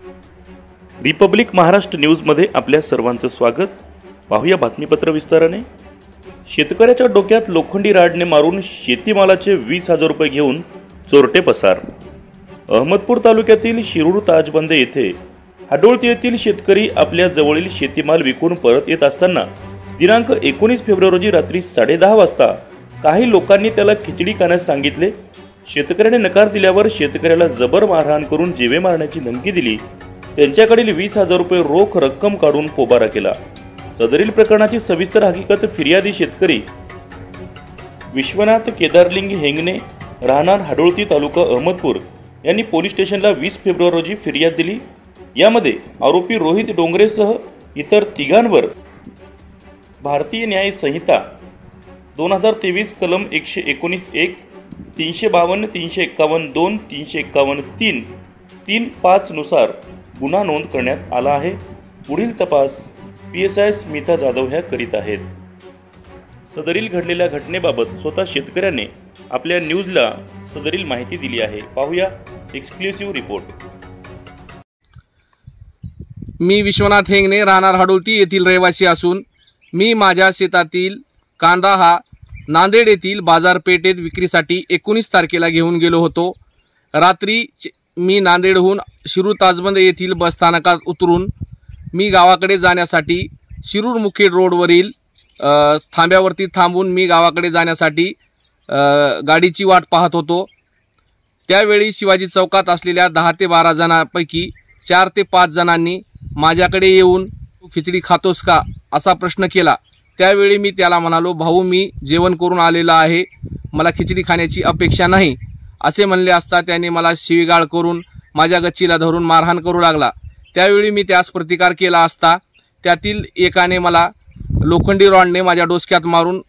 Republic Maharashtra न्यूजमध्ये आपल्या सर्वांचं स्वागत। पाहूया बातमीपत्र विस्ताराने। शेतकऱ्याच्या डोक्यात लोखंडी राडने मारून शेतीमालाचे 20,000 रुपये घेऊन चोरटे पसार। अहमदपूर तालुक्यातील शिरूर ताजबंदे येथे हाडोळती येथील शेतकरी आपल्या जवळील शेतीमाल विकून परत येत असताना दिनांक 19 फेब्रुवारी रोजी रात्री 10:30 वाजता काही लोकांनी त्याला खिचडी खाण्यास सांगितले। शेतकऱ्याने नकार दिल्यावर शेतकऱ्याला जबर मारहाण करून जीवे मारण्याची धमकी दिली। त्यांच्याकडील 20,000 रुपये रोख रक्कम काढून पोबारा केला। सदरील प्रकरणाची सविस्तर हकीकत फिर्यादी शेतकरी विश्वनाथ केदारलिंग हेंगणे राहणार हाडोळती तालुका अहमदपूर यांनी पोलीस स्टेशनला 20 फेब्रुवारी रोजी फिर्याद दिली। यामध्ये आरोपी रोहित डोंगरेसह इतर तिघांवर भारतीय न्याय संहिता 2023 कलम 119(1), 352, 351(2), 351(3), 3(5) नुसार गुन्हा नोंद करण्यात आला आहे। पुढील तपास PSI स्मिता जाधव ह्या करीत आहेत। सदरील घडलेल्या घटनेबाबत स्वतः शेतकऱ्याने आपल्या न्यूजला सदरील माहिती दिली आहे। पाहूया एक्सक्लुसिव्ह रिपोर्ट। मी विश्वनाथ हेंगणे राहणार हाडोळती येथील रहिवासी असून मी माझ्या शेतातील कांदा हा नांदेड येथील बाजारपेठेत विक्रीसाठी 19 तारखेला घेऊन गेलो होतो। रात्री मी नांदेडहून शिरूर ताजबंद येथील बसस्थानकात उतरून मी गावाकडे जाण्यासाठी शिरूर मुखेड रोडवरील थांब्यावरती थांबून मी गावाकडे जाण्यासाठी गाडीची वाट पाहत होतो। त्यावेळी शिवाजी चौकात असलेल्या 10 ते 12 जणांपैकी 4 ते 5 जणांनी माझ्याकडे येऊन "तू खिचडी खातोस का?" असा प्रश्न केला। त्यावेळी मी त्याला म्हणालो, "भाऊ, मी जेवण करून आलेला आहे, मला खिचडी खाण्याची अपेक्षा नाही" असे म्हणले असता त्याने मला शिवीगाळ करून माझ्या गच्चीला धरून मारहाण करू लागला। त्यावेळी मी त्यास प्रतिकार केला असता त्यातील एकाने मला लोखंडी रॉडने माझ्या डोसक्यात मारून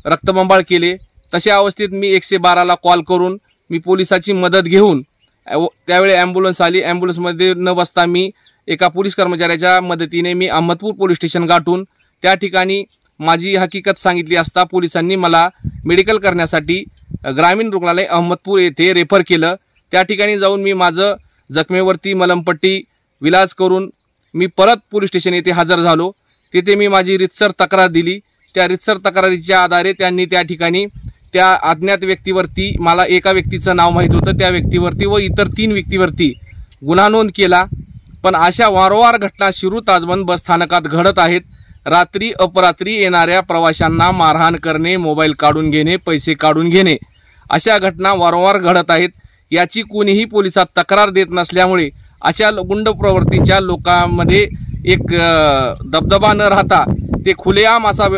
रक्तबंबाळ केले। तशा अवस्थेत मी 112ला कॉल करून मी पोलिसाची मदत घेऊन त्यावेळी ॲम्ब्युलन्स आली। ॲम्ब्युलन्समध्ये न बसता मी एका पोलीस कर्मचाऱ्याच्या मदतीने मी अहमदपूर पोलीस स्टेशन गाठून त्या ठिकाणी माझी हकीकत सांगितली असता पोलिसांनी मला मेडिकल करण्यासाठी ग्रामीण रुग्णालय अहमदपूर येथे रेफर केलं। त्या ठिकाणी जाऊन मी माझं जखमेवरती मलमपट्टी विलाज करून मी परत पोलीस स्टेशन येथे हजर झालो। तिथे मी माझी रितसर तक्रार दिली। त्या रितसर तक्रारीच्या आधारे त्यांनी त्या ठिकाणी त्या अज्ञात व्यक्तीवरती, मला एका व्यक्तीचं नाव माहीत होतं, त्या व्यक्तीवरती व इतर 3 व्यक्तीवरती गुन्हा नोंद केला। पण अशा वारंवार घटना शिरूर ताजबंद बसस्थानकात घडत आहेत। रात्री अपरात्री येणाऱ्या प्रवाशांना मारहाण करणे, मोबाईल काढून घेणे, पैसे काढून घेणे, अशा घटना वारंवार घडत आहेत। याची कोणीही पोलिसात तक्रार देत नसल्यामुळे अशा गुंड प्रवृत्तीच्या लोकांमध्ये एक दबदबा न राहता ते खुलेआम असा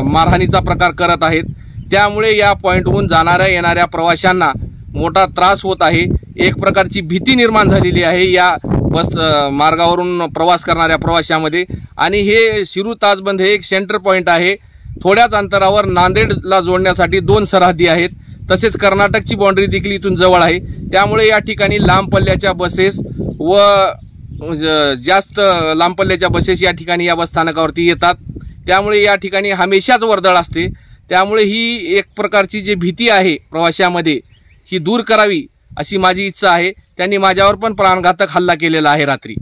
मारहाणीचा प्रकार करत आहेत। त्यामुळे या पॉईंटहून जाणाऱ्या येणाऱ्या प्रवाशांना मोठा त्रास होत आहे। एक प्रकारची भीती निर्माण झालेली आहे या बस मार्गावरून प्रवास करणाऱ्या प्रवाशांमध्ये। आणि हे शिरूर ताजबंद हे एक सेंटर पॉईंट आहे। थोड्याच अंतरावर नांदेडला जोडण्यासाठी 2 सरहद्दी आहेत, तसेच कर्नाटकची बाउंड्री देखील इथून जवळ आहे। त्यामुळे या ठिकाणी लांब पल्ल्याच्या बसेस व जास्त लांब पल्ल्याच्या बसेस या ठिकाणी या बसस्थानकावरती येतात। त्यामुळे या ठिकाणी हमेशाच वर्दळ असते। त्यामुळे ही एक प्रकारची जी भीती आहे प्रवाशांमध्ये ही दूर करावी अशी माझी इच्छा आहे। त्यांनी माझ्यावर पण प्राणघातक हल्ला केलेला आहे रात्री।